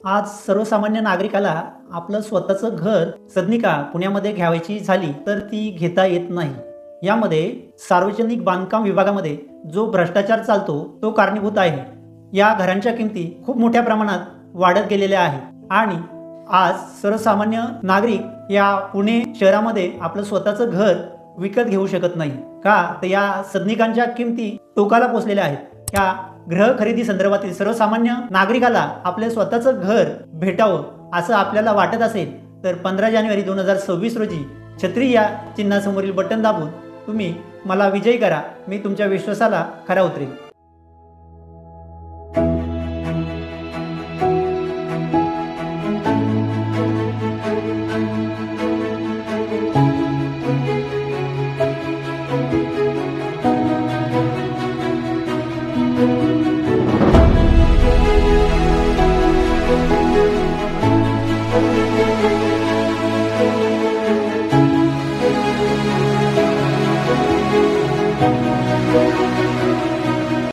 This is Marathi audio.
आज सर्वसामान्य नागरिकाला आपलं स्वतःचं घर सदनिका पुण्यामध्ये घ्यायची झाली तर ती घेता येत नाही. यामध्ये सार्वजनिक बांधकाम विभागामध्ये जो भ्रष्टाचार चालतो तो कारणीभूत आहे. या घरांच्या किमती खूप मोठ्या प्रमाणात वाढत गेलेल्या आहेत आणि आज सर्वसामान्य नागरिक या पुणे शहरामध्ये आपलं स्वतःचं घर विकत घेऊ शकत नाही का, तर या सदनिकांच्या किमती टोकाला पोहोचलेल्या आहेत. या गृह खरेदी संदर्भातील सर्वसामान्य नागरिकाला आपले स्वतःचं घर भेटावं असं आपल्याला वाटत असेल तर 15 जानेवारी 2026 रोजी छत्री या चिन्हासमोरील बटन दाबून तुम्ही मला विजयी करा. मी तुमच्या विश्वासाला खरा उतरेल.